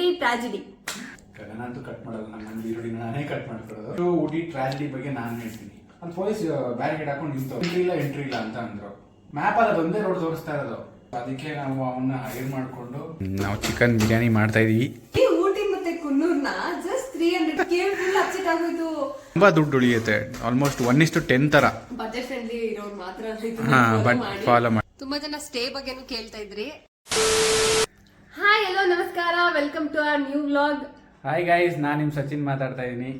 Ooty tragedy. ನಾನಂತೂ cut ಮಾಡೋದು, ನನ್ನ ಈರುಳ್ಳಿ ನಾನೇ ಕಟ್ ಮಾಡ್ಕೊಡೋದು. ಊಟಿ ಟ್ರಾಜಿಡಿ ಬಗ್ಗೆ ನಾನು ಹೇಳ್ತೀನಿ. ಅಲ್ಲಿ ಪೊಲೀಸ್ ಬ್ಯಾರಿಗೇಡ್ ಹಾಕೊಂಡು ನಿಂತು ಎಂಟ್ರಿ ಇಲ್ಲ ಅಂತ ಅಂದ್ರು. ಮ್ಯಾಪ್ ಅಲ್ಲಿ ಒಂದೇ ರೋಡ್ ತೋರಿಸ್ತಾ ಇರೋದು. ಅದಕ್ಕೆ ನಾವು ಅವನ್ನ ಹೈರ್ ಮಾಡ್ಕೊಂಡು ನಾವು ಚಿಕನ್ ಬಿರಿಯಾನಿ ಮಾಡ್ತಾ ಇದೀವಿ. ಊಟಿ ಮತ್ತೆ ಕುನ್ನೂರ್ನ ಜಸ್ಟ್ 300 ಕೆ ಫುಲ್ ಅಪ್ಸೆಟ್ ಆಗೋಯ್ತು. ತುಂಬಾ ದುಡ್ಡು ಉಳಿಯುತ್ತೆ, ಆಲ್ಮೋಸ್ಟ್ 1:10 ತರ. ಬಜೆಟ್ ಫ್ರೆಂಡ್ಲಿ ಇರೋರು ಮಾತ್ರ ಫಾಲೋ ಮಾಡಿ. ತುಂಬಾ ಜನ ಸ್ಟೇ ಬಗ್ಗೆನೂ ಕೇಳ್ತಾ ಇದ್ರಿ. ಹಾಯ್ ಹಲೋ ನಮಸ್ಕಾರ, welcome to our new vlog. Hi guys, ನಾನು ನಿಮ್ ಸಚಿನ್ ಮಾತಾಡ್ತಾ ಇದ್ದೀನಿ.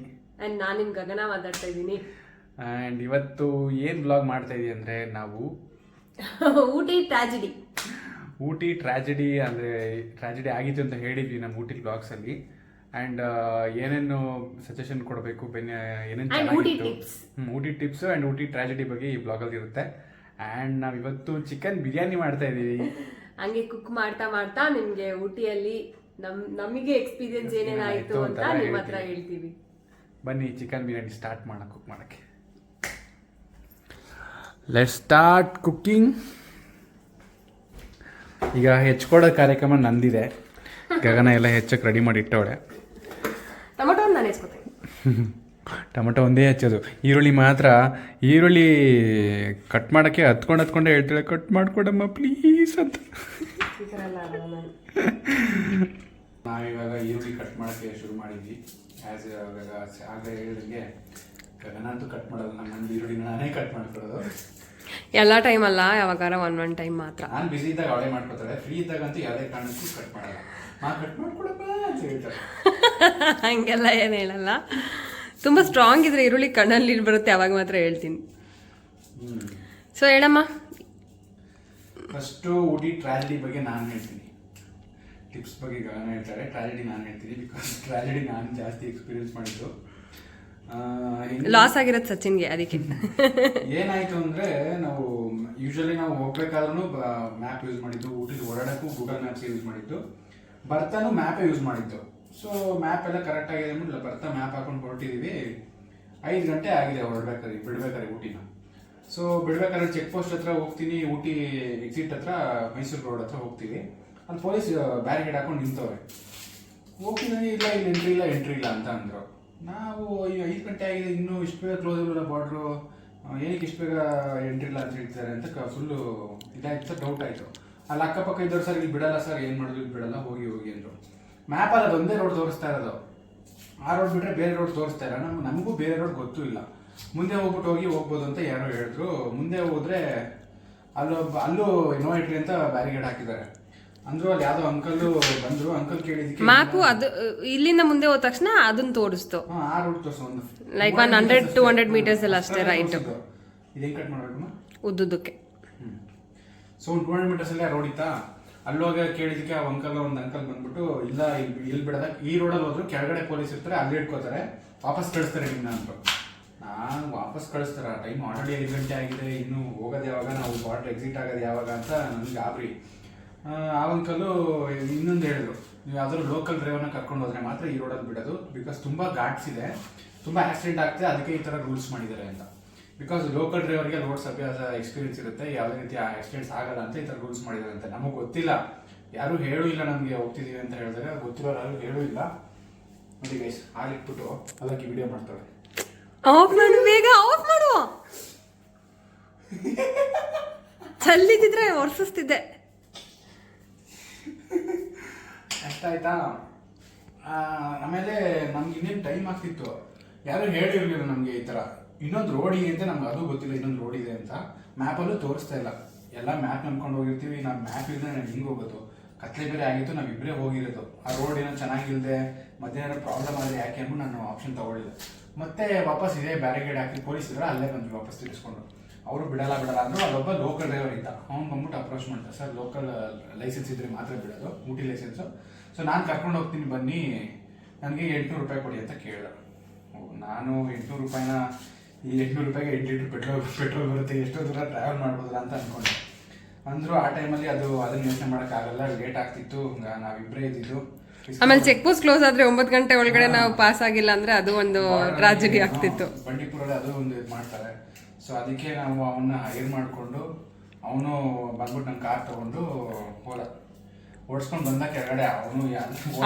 ಅಂಡ್ ನಾನು ನಿಮ್ ಗಗನ ಮಾತಾಡ್ತಾ ಇದ್ದೀನಿ. ಅಂಡ್ ಇವತ್ತು ಏನ್ ವ್ಲಾಗ್ ಮಾಡ್ತಾ ಇದೀವಿ ಅಂದ್ರೆ ನಾವು ಊಟಿ ಟ್ರಾಜಿಡಿ. ಊಟಿ ಟ್ರಾಜಿಡಿ ಅಂದರೆ ಟ್ರಾಜಿಡಿ ಆಗಿತ್ತು ಅಂತ ಹೇಳಿದ್ವಿ ನಮ್ಮ ಊಟಿ ಬ್ಲಾಗ್ಸ್ ಅಲ್ಲಿ. ಆ್ಯಂಡ್ ಏನೇನು ಸಜೆಷನ್ ಕೊಡಬೇಕು, ಏನೇನು ಚೆನ್ನಾಗಿತ್ತು, Ooty tips and Ooty tragedy ಬಗ್ಗೆ ಈ ಬ್ಲಾಗಲ್ಲಿ ಇರುತ್ತೆ. ಆ್ಯಂಡ್ ನಾವು ಇವತ್ತು ಚಿಕನ್ ಬಿರಿಯಾನಿ ಮಾಡ್ತಾ ಇದ್ದೀವಿ. ಹಂಗೆ ಕುಕ್ ಮಾಡ್ತಾ ಮಾಡ್ತಾ ನಿಮಗೆ ಊಟಿಯಲ್ಲಿ ನಮಗೆ ಎಕ್ಸ್ಪೀರಿಯನ್ಸ್ ಏನೇನಾಯಿತು ಅಂತ ನಿಮ್ಮ ಹತ್ರ ಹೇಳ್ತೀವಿ. ಬನ್ನಿ ಚಿಕನ್ ಬಿರಿಯಾನಿ ಸ್ಟಾರ್ಟ್ ಮಾಡೋಣ, ಕುಕ್ ಮಾಡೋಕ್ಕೆ. Let's start cooking. ಈಗ ಹೆಚ್ಕೊಡೋ ಕಾರ್ಯಕ್ರಮ ನಂದಿದೆ. ಗಗನ ಎಲ್ಲ ಹೆಚ್ಚಕ್ಕೆ ರೆಡಿ ಮಾಡಿ ಇಟ್ಟವಳೆ. ಟೊಮೊಟೊ ನಾನು ಹೆಚ್ಕೊತೀನಿ. ಟೊಮೊಟೊ ಒಂದೇ ಹೆಚ್ಚೋದು, ಈರುಳ್ಳಿ ಮಾತ್ರ. ಈರುಳ್ಳಿ ಕಟ್ ಮಾಡೋಕ್ಕೆ ಹತ್ಕೊಂಡೇ ಹೇಳ್ತಾಳೆ, ಕಟ್ ಮಾಡ್ಕೊಡಮ್ಮ ಪ್ಲೀಸ್ ಅಂತ. ನಾವಿವಾಗ ಈರುಳ್ಳಿ ಕಟ್ ಮಾಡೋಕ್ಕೆ ಶುರು ಮಾಡಿದ್ವಿ. ಆ್ಯಸ್ ಆಗಲೇ ಹೇಳಿದಂಗೆ ಗಗನ ಅಂತೂ ಕಟ್ ಮಾಡೋದು, ನಮ್ಮ ಈರುಳ್ಳಿ ನಾನೇ ಕಟ್ ಮಾಡ್ಕೊಡೋದು. ಎಲ್ಲ ಟೈಮ್ ಅಲ್ಲ, ಯಾವಾಗಾರ ಒನ್ ಟೈಮ್ ಮಾತ್ರ. ನಾನು ಬಿಸಿ ಇದ್ದಾಗ ಅವಳೇ ಮಾಡ್ಕೊತಾಳೆ, ಫ್ರೀ ಇದ್ದಾಗಂತೂ ಯಾವುದೇ ಕಾರಣಕ್ಕೂ ಕಟ್ ಮಾಡಲ್ಲ. ಕಟ್ ಮಾಡ್ಕೊಡಪ್ಪ ಅಂತ ಹೇಳ್ತಾಳೆ. ಹಂಗೆಲ್ಲ ಏನು ಹೇಳಲ್ಲ. ತುಂಬ ಸ್ಟ್ರಾಂಗ್ ಇದ್ರೆ ಈರುಳ್ಳಿ ಕಣ್ಣಲ್ಲಿ ನೀರು ಬರುತ್ತೆ, ಅವಾಗ ಮಾತ್ರ ಹೇಳ್ತೀನಿ. ಸೊ ಹೇಳಮ್ಮ. ಫಸ್ಟು ಊಟಿ ಟ್ರಾಜಿಡಿ ಬಗ್ಗೆ ನಾನು ಹೇಳ್ತೀನಿ. ಟಿಪ್ಸ್ ಬಗ್ಗೆ ಗಗನ ಹೇಳ್ತಾರೆ, ಟ್ರಾಜಿಡಿ ನಾನು ಹೇಳ್ತೀನಿ. ಬಿಕಾಸ್ ಟ್ರಾಜಿಡಿ ನಾನು ಜಾಸ್ತಿ ಎಕ್ಸ್ಪೀರಿಯನ್ಸ್ ಮಾಡಿದ್ದು. ಲಾಸ್ ಆಗಿರೋದು ಸಚಿನ್ಗೆ, ಅದಕ್ಕೆ. ಏನಾಯ್ತು ಅಂದ್ರೆ, ನಾವು ಯೂಶಲಿ ನಾವು ಹೋಗ್ಬೇಕಾದ್ರೂ ಮ್ಯಾಪ್ ಯೂಸ್ ಮಾಡಿದ್ದು, ಊಟಿಗೆ ಓಡಾಡಕ್ಕೂ ಗೂಗಲ್ ಮ್ಯಾಪ್ಸ್ ಯೂಸ್ ಮಾಡಿದ್ದು, ಬರ್ತಾನು ಮ್ಯಾಪೇ ಯೂಸ್ ಮಾಡಿದ್ದು. ಸೊ ಮ್ಯಾಪ್ ಎಲ್ಲ ಕರೆಕ್ಟ್ ಆಗಿದೆ ಅಂದ್ಬಿಟ್ಟು ಬರ್ತಾ ಮ್ಯಾಪ್ ಹಾಕೊಂಡು ಹೊರಟಿದ್ದೀವಿ. 5 ಗಂಟೆ ಆಗಿದೆ ಬಿಡ್ಬೇಕಾದ್ರೆ ಊಟಿನ. ಸೊ ಬಿಡ್ಬೇಕಾದ್ರೆ ಚೆಕ್ ಪೋಸ್ಟ್ ಹತ್ರ ಹೋಗ್ತೀನಿ, ಊಟಿ ಎಕ್ಸಿಟ್ ಹತ್ರ ಮೈಸೂರು ರೋಡ್ ಹತ್ರ ಹೋಗ್ತೀವಿ. ಅಲ್ಲಿ ಪೊಲೀಸ್ ಬ್ಯಾರಿಗೇಡ್ ಹಾಕೊಂಡು ನಿಂತವ್ರೆ. ಹೋಗ್ತಿದ್ದೀನಿ, ಇಲ್ಲ ಇಲ್ಲಿ ಎಂಟ್ರಿ ಇಲ್ಲ ಅಂತ ಅಂದರು. ನಾವು 5 ಗಂಟೆ ಆಗಿದೆ, ಇನ್ನೂ ಇಷ್ಟು ಬೇಗ ಕ್ಲೋಸ್ ಇರಲಿಲ್ಲ ಬಾರ್ಡ್ರು, ಏನಕ್ಕೆ ಇಷ್ಟು ಬೇಗ ಎಂಟ್ರಿ ಇಲ್ಲ ಅಂತ ಹೇಳ್ತಾರೆ ಅಂತ ಫುಲ್ಲು ಇದಾಯ್ತು, ಡೌಟ್ ಆಯಿತು. ಅಲ್ಲಿ ಅಕ್ಕಪಕ್ಕ ಇದ್ದವ್ರು, ಸರ್ ಇಲ್ಲಿ ಬಿಡಲ್ಲ ಸರ್, ಏನು ಮಾಡೋದು ಇಲ್ಲಿ ಬಿಡಲ್ಲ, ಹೋಗಿ ಅಂದರು. ಮ್ಯಾಪಲ್ಲಿ ಅದು ಒಂದೇ ರೋಡ್ ತೋರಿಸ್ತಾ ಇರೋದು. ಆ ರೋಡ್ ಬಿಟ್ಟರೆ ಬೇರೆ ರೋಡ್ ತೋರಿಸ್ತಾ ಇಲ್ಲ. ನಮಗೂ ಬೇರೆ ರೋಡ್ ಗೊತ್ತೂ ಇಲ್ಲ. ಮುಂದೆ ಹೋಗ್ಬೋದು ಅಂತ ಯಾರೋ ಹೇಳಿದ್ರು. ಮುಂದೆ ಹೋದರೆ ಅಲ್ಲೂ ನೋ ಎಂಟ್ರಿ ಅಂತ ಬ್ಯಾರಿಗೇಡ್ ಹಾಕಿದ್ದಾರೆ ಅಂದ್ರು. ಅಲ್ಲಿ ಯಾವುದೋ ಅಂಕಲ್ ಬಂದರು. ಅಂಕಲ್ ಕೇಳಿದಕ್ಕೆ ಮ್ಯಾಪು ಅದು ಇಲ್ಲಿಂದ ಮುಂದೆ ಹೋದ ತಕ್ಷಣ ಅದನ್ನ ತೋರಿಸ್ತು. ಆ ರೂಟ್ ತೋರಿಸು, ಒಂದು ಲೈಕ್ 100-200 ಮೀಟರ್ಸ್ ಎಲ್ಲ ಅಷ್ಟೇ, ರೈಟ್. ಇದೇನು ಕಟ್ ಮಾಡಬೇಕು ಉದ್ದುದಕ್ಕೆ. ಸೊ ಒಂದು 200 ಮೀಟರ್ಸ್ ಅಲ್ಲೇ ರೋಡ್ ಇತ್ತಾ. ಅಲ್ಲೋಗ ಕೇಳಿದಕ್ಕೆ ಒಂದು ಅಂಕಲ್ ಬಂದ್ಬಿಟ್ಟು, ಇಲ್ಲ ಇಲ್ಲಿ ಬಿಡದ, ಈ ರೋಡಲ್ಲಿ ಹೋದ್ರು ಕೆಳಗಡೆ ಪೊಲೀಸ್ ಇರ್ತಾರೆ, ಅಲ್ಲಿ ಇಟ್ಕೋತಾರೆ, ವಾಪಸ್ ಕಳಿಸ್ತಾರೆ ನಿಮ್ಮನ್ನ ಅಂತ. ನಾನು ವಾಪಸ್ ಕಳಿಸ್ತಾರ, ಟೈಮ್ ಆಲ್ರೆಡಿ 5 ಗಂಟೆ ಆಗಿದೆ, ಇನ್ನು ಹೋಗೋದು ಯಾವಾಗ, ನಾವು ಬಾರ್ಡರ್ ಎಕ್ಸಿಟ್ ಆಗೋದು ಯಾವಾಗ ಅಂತ ನನಗೆ ಗಾಬರಿ. ಆ ಅಂಕಲು ಇನ್ನೊಂದು ಹೇಳಿದ್ರು, ನೀವು ಯಾವ್ದಾದ್ರು ಲೋಕಲ್ ಡ್ರೈವರ್ನ ಕರ್ಕೊಂಡು ಹೋದ್ರೆ ಮಾತ್ರ ಈ ರೋಡಲ್ಲಿ ಬಿಡೋದು, ಬಿಕಾಸ್ ತುಂಬ ಘಾಟ್ಸ್ ಇದೆ, ತುಂಬ ಆಕ್ಸಿಡೆಂಟ್ ಆಗ್ತದೆ, ಅದಕ್ಕೆ ಈ ಥರ ರೂಲ್ಸ್ ಮಾಡಿದ್ದಾರೆ ಅಂತ. ಬಿಕಾಸ್ ಲೋಕಲ್ ಡ್ರೈವರ್ಗೆ ರೋಡ್ಸ್ ಅಭ್ಯಾಸ ಎಕ್ಸ್ಪೀರಿಯನ್ಸ್ ಇರುತ್ತೆ, ಯಾವುದೇ ರೀತಿ ಆಕ್ಸಿಡೆಂಟ್ಸ್ ಆಗಲ್ಲ ಅಂತ ಈ ಥರ ರೂಲ್ಸ್ ಮಾಡಿದ್ದಾರೆ ಅಂತ. ನಮಗೆ ಗೊತ್ತಿಲ್ಲ, ಯಾರೂ ಹೇಳೂ ಇಲ್ಲ ನಮಗೆ ಹೋಗ್ತಿದ್ದೀವಿ ಅಂತ ಹೇಳಿದಾಗ, ಗೊತ್ತಿರೋರು ಯಾರು ಹೇಳೂ ಇಲ್ಲ. ನೋಡಿ ಗೈಸ್, ಹಾಲಿಟ್ಬಿಟ್ಟು ಅದಕ್ಕೆ ವಿಡಿಯೋ ಮಾಡ್ತಾಳೆ. ಆಫ್ ಮಾಡು, ಬೇಗ ಆಫ್ ಮಾಡು. ಚಲ್ಲಿದ್ರೆ ಒರ್ಸಿಸ್ತಿದ್ದೆ. ಅಷ್ಟ ಆಯ್ತಾ. ಆಮೇಲೆ ನಮ್ಗೆ ಇನ್ನೇನು ಟೈಮ್ ಆಗ್ತಿತ್ತು, ಯಾರು ಹೇಳಿರ್ಲಿಲ್ಲ ನಮಗೆ ಈ ಥರ ಇನ್ನೊಂದು ರೋಡ್ ಇದೆ ಅಂತ. ನಮ್ಗೆ ಅದು ಗೊತ್ತಿಲ್ಲ ಇನ್ನೊಂದು ರೋಡ್ ಇದೆ ಅಂತ. ಮ್ಯಾಪಲ್ಲೂ ತೋರಿಸ್ತಾ ಇಲ್ಲ. ಎಲ್ಲ ಮ್ಯಾಪ್ ನಂಬ್ಕೊಂಡು ಹೋಗಿರ್ತೀವಿ. ನಾವು ಮ್ಯಾಪ್ ಇಲ್ಲದೆ ನಾನು ಹಿಂಗೆ ಹೋಗೋದು, ಕತ್ಲೆ ಬೇರೆ ಆಗಿತ್ತು, ನಾವಿಬ್ಬರೇ ಹೋಗಿರೋದು. ಆ ರೋಡ್ ಏನೋ ಚೆನ್ನಾಗಿಲ್ಲದೆ ಮಧ್ಯಾಹ್ನ ಪ್ರಾಬ್ಲಮ್ ಆದರೆ ಯಾಕೆ ಅಂದ್ಬಿಟ್ಟು ನಾನು ಆಪ್ಷನ್ ತೊಗೊಳ್ಳಿಲ್ಲ. ಮತ್ತೆ ವಾಪಸ್ ಇದೇ ಬ್ಯಾರಿಗೇಡ್ ಹಾಕಿ ಪೊಲೀಸ್ ಇದ್ರೆ ಅಲ್ಲೇ ಬಂದ್ವಿ ವಾಪಸ್ ತಿರ್ಸ್ಕೊಂಡು. ಅವರು ಬಿಡಲ್ಲ ಅಂದರು. ಅಲ್ಲೊಬ್ಬ ಲೋಕಲ್ ಡ್ರೈವರ್ ಇದ್ದ, ಅವ್ನು ಬಂದ್ಬಿಟ್ಟು ಅಪ್ರೋಚ್ ಮಾಡ್ತಾರೆ, ಸರ್ ಲೋಕಲ್ ಲೈಸೆನ್ಸ್ ಇದ್ರೆ ಮಾತ್ರ ಬಿಡೋದು, ಊಟಿ ಲೈಸೆನ್ಸು. ಸೊ ನಾನು ಕರ್ಕೊಂಡು ಹೋಗ್ತೀನಿ ಬನ್ನಿ, ನನಗೆ 800 ರೂಪಾಯಿ ಕೊಡಿ ಅಂತ ಕೇಳಿದೆ. ನಾನು 800 ರೂಪಾಯಿನ, ಈ 800 ರೂಪಾಯಿಗೆ 8 ಲೀಟ್ರ್ ಪೆಟ್ರೋಲ್ ಬರುತ್ತೆ, ಎಷ್ಟೋ ದೂರ ಟ್ರಾವೆಲ್ ಮಾಡ್ಬೋದಲ್ಲ ಅಂತ ಅಂದ್ಕೊಂಡೆ. ಅಂದರು ಆ ಟೈಮಲ್ಲಿ ಅದನ್ನ ಯೋಚನೆ ಮಾಡೋಕ್ಕಾಗಲ್ಲ, ಲೇಟ್ ಆಗ್ತಿತ್ತು, ನಾವಿಬ್ಬರೇ ಇದ್ದಿದ್ದು. ಆಮೇಲೆ ಚೆಕ್ ಪೋಸ್ಟ್ ಕ್ಲೋಸ್ ಆದ್ರೆ 9 ಗಂಟೆ ಒಳಗಡೆ ನಾವು ಪಾಸ್ ಆಗಿಲ್ಲ ಅಂದ್ರೆ ಅದು ಒಂದು ಟ್ರಾಜಿಡಿ ಆಗ್ತಿತ್ತು. ಬಂಡೀಪುರಲ್ಲಿ ಅದು ಒಂದು ಇದು ಮಾಡ್ತಾರೆ. ಸೊ ಅದಕ್ಕೆ ನಾವು ಅವನ್ನ ಹೈರ್ ಮಾಡಿಕೊಂಡು, ಅವನು ಬಂದ್ಬಿಟ್ಟು ನನ್ನ ಕಾರ್ ತೊಗೊಂಡು ಹೋದ. ಓಡಿಸ್ಕೊಂಡು ಬಂದ ಕೆಳಗಡೆ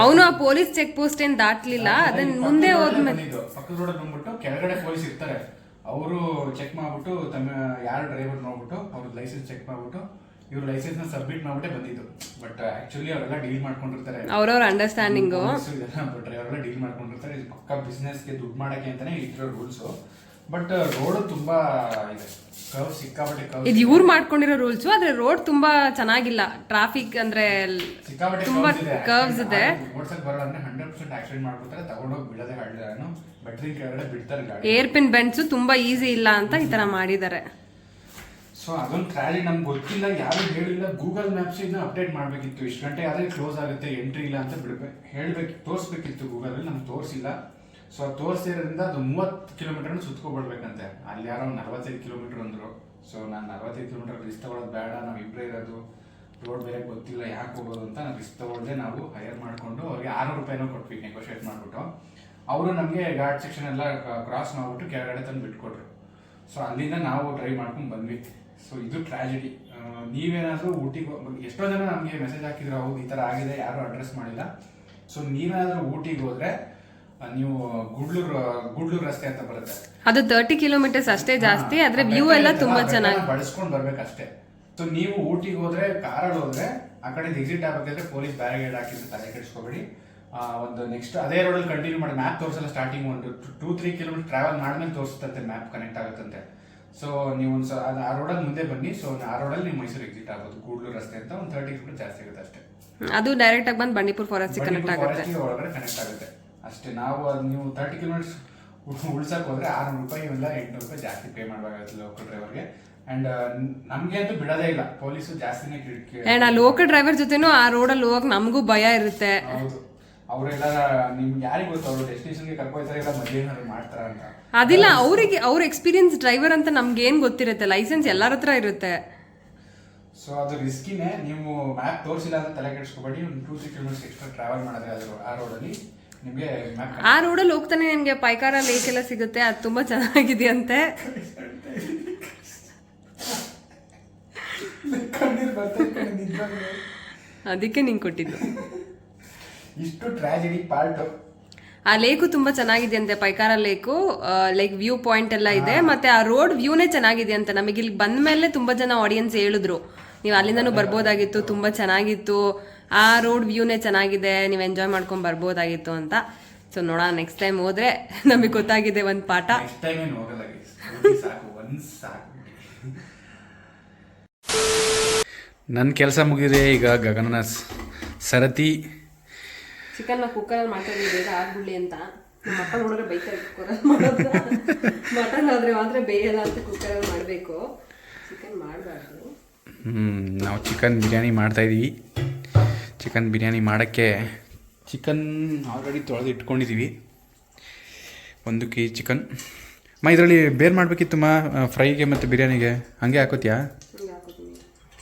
ಅವನು ಆ ಪೊಲೀಸ್ ಚೆಕ್ ಪೋಸ್ಟ್ ಏನ್ ದಾಟ್ಲಿಲ್ಲ, ಅದನ್ನ ಮುಂದೆ ಹೋದ್ಮೇಲೆ ಪಕ್ಕದ ರೋಡ್ ಬಂದ್ಬಿಟ್ಟು ಕೆಳಗಡೆ ಪೊಲೀಸ್ ಇರ್ತಾರೆ, ಅವರು ಚೆಕ್ ಮಾಡ್ಬಿಟ್ಟು ತಮ್ಮ ಯಾರು ಡ್ರೈವರ್ ನೋಡ್ಬಿಟ್ಟು ಅವ್ರ ಲೈಸೆನ್ಸ್ ಚೆಕ್ ಮಾಡ್ಬಿಟ್ಟು ಇವ್ರ ಲೈಸೆನ್ಸ್ ನ ಸಬ್ಮಿಟ್ ಮಾಡ್ಬಿಟ್ಟೆ ಬಂದಿದ್ದು. ಬಟ್ ಆಕ್ಚುಲಿ ಅವರೆಲ್ಲ ಡೀಲ್ ಮಾಡ್ಕೊಂಡಿರ್ತಾರೆ, ಅವ್ರವ್ರ ಅಂಡರ್ಸ್ಟ್ಯಾಂಡಿಂಗು, ಅವರೆಲ್ಲ ಡೀಲ್ ಮಾಡ್ಕೊಂಡಿರ್ತಾರೆ. ಇದು ಪಕ್ಕ ಬಿಸ್ನೆಸ್ಗೆ ದುಡ್ಡು ಮಾಡಕ್ಕೆ ಅಂತಾನೆ ಇಟ್ಟಿರೋ ರೂಲ್ಸ್. ಬಟ್ ರೋಡ್ ತುಂಬಾ ಇದೆ, ಕರ್ವ್ ಸಿಕ್ಕಾಪಟ್ಟೆ ಕರ್ವ್. ಇದು ಇವ್ರು ಮಾಡ್ಕೊಂಡಿರೋ ರೂಲ್ಸ್, ಆದ್ರೆ ರೋಡ್ ತುಂಬಾ ಚೆನ್ನಾಗಿಲ್ಲ. ಟ್ರಾಫಿಕ್ ಅಂದ್ರೆ ತುಂಬಾ ಕರ್ವ್ಸ್ ಇದೆ. ಓಡ್ಸಕ್ ಬರಲ್ಲ ಅಂದ್ರೆ 100% ಆಕ್ಸಿಡೆಂಟ್ ಮಾಡ್ಬಿಡ್ತಾರೆ, ತಗೊಂಡೋಗಿ ಬಿಡದೆ ಹಾಡ್ದಾನು ಬೆಟ್ರಿ ಕೆಳಗಡೆ ಬಿಡ್ತಾರೆ ಗಾಡಿ. ಏರ್ ಪಿನ್ ಬೆಂಡ್ಸು ತುಂಬಾ ಈಸಿ ಇಲ್ಲ ಅಂತ ಈ ತರ ಮಾಡಿದ್ದಾರೆ. ಸೊ ಅದೊಂದು ಟ್ರಾಲಿ ನಮ್ಗೆ ಗೊತ್ತಿಲ್ಲ, ಯಾರು ಹೇಳಿಲ್ಲ. ಗೂಗಲ್ ಮ್ಯಾಪ್ಸ್ ಇದನ್ನ ಅಪ್ಡೇಟ್ ಮಾಡಬೇಕಿತ್ತು, ಇಷ್ಟು ಗಂಟೆ ಆದ್ರೆ ಕ್ಲೋಸ್ ಆಗುತ್ತೆ, ಎಂಟ್ರಿ ಇಲ್ಲ ಅಂತ ಹೇಳ್ಬೇಕು, ತೋರಿಸ್ಬೇಕಿತ್ತು ಗೂಗಲ್. ನಮ್ಗೆ ತೋರಿಸಿಲ್ಲ. ಸೊ ಅದು ತೋರಿಸಿರೋದ್ರಿಂದ ಅದು 30 ಕಿಲೋಮೀಟರ್ ಸುತ್ಕೊಬಿಡ್ಬೇಕಂತೆ. ಅಲ್ಲಿ ಯಾರೋ 45 ಕಿಲೋಮೀಟರ್ ಅಂದ್ರು. ಸೊ ನಾನು 45 ಕಿಲೋಮೀಟರ್ ರಿಸ್ಕ್ ತಗೊಳ್ಳೋದು ಬೇಡ, ನಾವು ಇಬ್ಬರೇ ಇರೋದು, ರೋಡ್ ಬೇರೆ ಗೊತ್ತಿಲ್ಲ, ಯಾಕೆ ಹೋಗೋದು ಅಂತ ನಾವು ರಿಸ್ಕ್ ತಗೊಳ್ಳದೆ ನಾವು ಹೈಯರ್ ಮಾಡಿಕೊಂಡು ಅವ್ರಿಗೆ 600 ರೂಪಾಯಿನೂ ಕೊಟ್ವಿ ನೆಗೋಷಿಯೇಟ್ ಮಾಡಿಬಿಟ್ಟು. ಅವರು ನಮಗೆ ಘಾಟ್ ಸೆಕ್ಷನ್ ಎಲ್ಲ ಕ್ರಾಸ್ ಮಾಡಿಬಿಟ್ಟು ಕೆಳಗಡೆ ತಂದು ಬಿಟ್ಕೊಟ್ರು. ಸೊ ಅಲ್ಲಿಂದ ನಾವು ಡ್ರೈವ್ ಮಾಡ್ಕೊಂಡು ಬಂದ್ವಿ. ಸೊ ಇದು ಟ್ರಾಜಿಡಿ. ನೀವೇನಾದರೂ ಊಟಿಗೆ ಎಷ್ಟೋ ಜನ ನಮಗೆ ಮೆಸೇಜ್ ಹಾಕಿದ್ರು, ಹೌದು ಈ ಥರ ಆಗಿದೆ, ಯಾರೂ ಅಡ್ರೆಸ್ ಮಾಡಿಲ್ಲ. ಸೊ ನೀವೇನಾದರೂ ಊಟಿಗೆ ಹೋದ್ರೆ ನೀವು ಗುಡ್ಲೂರು ರಸ್ತೆ ಅಂತ ಬರುತ್ತೆ, ಅದು 30 ಕಿಲೋಮೀಟರ್ಸ್ ಅಷ್ಟೇ ಜಾಸ್ತಿ, ಆದ್ರೆ ವ್ಯೂ ಎಲ್ಲ ತುಂಬಾ ಚೆನ್ನಾಗಿ ಬಳಸ್ಕೊಂಡು ಬರ್ಬೇಕಷ್ಟೇ. ಸೊ ನೀವು ಊಟಿಗೆ ಹೋದ್ರೆ ಕಾರಲ್ಲಿ ಹೋದ್ರೆ ಆ ಕಡೆ ಎಕ್ಸಿಟ್ ಆಗಬೇಕಾದ್ರೆ ಪೊಲೀಸ್ ಬ್ಯಾರಿಗೇಡ್ ಹಾಕಿದ್ರೆ ತಲೆ ಕೆಡಿಸ್ಕೋಬೇಡಿ. ಒಂದು ನೆಕ್ಸ್ಟ್ ಅದೇ ರೋಡಲ್ಲಿ ಕಂಟಿನ್ಯೂ ಮಾಡಿ, ಮ್ಯಾಪ್ ತೋರಿಸಲ್ಲ, ಸ್ಟಾರ್ಟಿಂಗ್ ಒಂದು 2-3 ಕಿಲೋಮೀಟರ್ ಟ್ರಾವೆಲ್ ಮಾಡಿದ್ಮೇಲೆ ತೋರಿಸ್ತಂತೆ ಮ್ಯಾಪ್ ಕನೆಕ್ಟ್ ಆಗುತ್ತಂತೆ. ಸೊ ನೀವು ಆ ರೋಡಲ್ಲಿ ಮುಂದೆ ಬನ್ನಿ. ಸೊ ಆ ರೋಡಲ್ಲಿ ನೀವು ಮೈಸೂರು ಎಕ್ಸಿಟ್ ಆಗ್ಬೋದು. ಗೂಡ್ಲೂರು ರಸ್ತೆ ಅಂತ ಒಂದು 30 ಕಿಲೋಮೀಟರ್ ಜಾಸ್ತಿ ಆಗುತ್ತೆ ಅಷ್ಟೇ. ಅದು ಡೈರೆಕ್ಟ್ ಆಗಿ ಬಂದು ಬಂಡೀಪುರ ಫಾರೆಸ್ಟ್ ಕನೆಕ್ಟ್ ಆಗುತ್ತೆ, ಒಳಗಡೆ ಕನೆಕ್ಟ್ ಆಗುತ್ತೆ ಅಷ್ಟೇ. ನಾವು ನೀವು 30 ಕಿಲೋಮೀಟರ್ಸ್ ಉಳ್ಸಕ್ ಹೋದ್ರೆ 600 ರೂಪಾಯಿ ಇಲ್ಲ 800 ರೂಪಾಯಿ ಜಾಸ್ತಿ ಪೇ ಮಾಡಬೇಕಾಗುತ್ತೆ ಲೋಕಲ್ ಡ್ರೈವರ್ಗೆ. ಅಂಡ್ ನಮ್ಗೆ ಅಂತೂ ಬಿಡೋದೇ ಇಲ್ಲ, ಪೊಲೀಸು ಜಾಸ್ತಿನೇ ಅಂಡ್ ಆ ಲೋಕಲ್ ಡ್ರೈವರ್ ಜೊತೆನೂ ಆ ರೋಡಲ್ಲಿ ಹೋಗಕ್ ನಮಗೂ ಭಯ ಇರುತ್ತೆ. ಹೌದು, ಅವರೆಲ್ಲ ನಿಮ್ಗೆ ಯಾರಿಗೆ ಗೊತ್ತು, ಅವರು ಡೆಸ್ಟಿನೇಷನ್ಗೆ ಕರ್ಕೊಯ್ತಾರೆ, ಇಲ್ಲ ಮಧ್ಯಾಹ್ನ ಮಾಡ್ತಾರ ಅಂತ. ಅದಿಲ್ಲ, ಅವರಿಗೆ ಅವ್ರ ಎಕ್ಸ್ಪೀರಿಯನ್ಸ್ ಡ್ರೈವರ್ ಅಂತ ನಮ್ಗೆ ಏನ್ ಗೊತ್ತಿರುತ್ತೆ, ಲೈಸೆನ್ಸ್ ಎಲ್ಲರ ಹತ್ರ ಇರುತ್ತೆ. ಸೊ ಅದು ರಿಸ್ಕಿನೇ. ನೀವು ಮ್ಯಾಪ್ ತೋರಿಸಿಲ್ಲ ಅಂತ ತಲೆ ಕೆಡಿಸ್ಕೋಬೇಡಿ. ಒಂದು 2-3 ಕಿಲೋಮೀಟರ್ಸ್ ಎಕ್ಸ್ಟ್ರಾ ಟ್ರಾವೆಲ್ ಮಾಡಿದ್ರೆ ಅದು ಆ ರೋಡಲ್ಲಿ ನಿಮಗೆ ಆ ರೋಡಲ್ಲಿ ಹೋಗ್ತಾನೆ ನಿಮ್ಗೆ ಪೈಕಾರ ಲೇಕ್ ಎಲ್ಲ ಸಿಗುತ್ತೆ, ಅದು ತುಂಬಾ ಚೆನ್ನಾಗಿದೆಯಂತೆ. ಅದಕ್ಕೆ ನಿಂಗೆ ಕೊಟ್ಟಿದ್ದು. ಇಷ್ಟು ಟ್ರಾಜಿಡಿ ಪಾರ್ಟ್. ಆ ಲೇಕು ತುಂಬಾ ಚೆನ್ನಾಗಿದೆ ಅಂತೆ, ಪೈಕಾರ ಲೇಕು. ಲೈಕ್ ವ್ಯೂ ಪಾಯಿಂಟ್ ಎಲ್ಲ ಇದೆ, ಮತ್ತೆ ಆ ರೋಡ್ ವ್ಯೂನೇ ಚೆನ್ನಾಗಿದೆ ಅಂತ. ನಮಗೆ ಇಲ್ಲಿ ಬಂದ ಮೇಲೆ ತುಂಬಾ ಜನ ಆಡಿಯನ್ಸ್ ಹೇಳಿದ್ರು, ನೀವು ಅಲ್ಲಿಂದನೂ ಬರ್ಬೋದಾಗಿತ್ತು, ತುಂಬಾ ಚೆನ್ನಾಗಿತ್ತು, ಆ ರೋಡ್ ವ್ಯೂನೇ ಚೆನ್ನಾಗಿದೆ, ನೀವು ಎಂಜಾಯ್ ಮಾಡ್ಕೊಂಡು ಬರ್ಬೋದಾಗಿತ್ತು ಅಂತ. ಸೊ ನೋಡೋಣ, ನೆಕ್ಸ್ಟ್ ಟೈಮ್ ಹೋದ್ರೆ ನಮಗೆ ಗೊತ್ತಾಗಿದೆ ಒಂದು ಪಾಠ. ನನ್ನ ಕೆಲಸ ಮುಗಿದೆ. ಈಗ ಗಗನ ಸರತಿ ಚಿಕನ್ ಕುಕ್ಕರಲ್ಲಿ ಮಾಡ್ತಾಯಿದ್ದೀವಿ, ಬೇಗ ಆಗ್ಬಿಡ್ಲಿ ಅಂತ. ನಮ್ಮ ಅಪ್ಪ ನೋಡಿದ್ರೆ ಬೈತಾರೆ ಕುಕ್ಕರಲ್ಲಿ ಮಟನ್ ಆದ್ರೆ ಮಾತ್ರ ಬೇಯಲ್ಲ ಅಂತ ಕುಕ್ಕರಲ್ಲಿ ಮಾಡಬೇಕು, ಚಿಕನ್ ಮಾಡಬಾರ್ದು. ನಾವು ಚಿಕನ್ ಬಿರಿಯಾನಿ ಮಾಡ್ತಾಯಿದ್ದೀವಿ. ಚಿಕನ್ ಬಿರಿಯಾನಿ ಮಾಡೋಕ್ಕೆ ಚಿಕನ್ ಆಲ್ರೆಡಿ ತೊಳೆದು ಇಟ್ಕೊಂಡಿದ್ದೀವಿ. 1 kg ಚಿಕನ್. ಇದರಲ್ಲಿ ಬೇರೆ ಮಾಡಬೇಕಿತ್ತು ಫ್ರೈಗೆ ಮತ್ತು ಬಿರಿಯಾನಿಗೆ. ಹಂಗೆ ಹಾಕೋತೀಯಾ?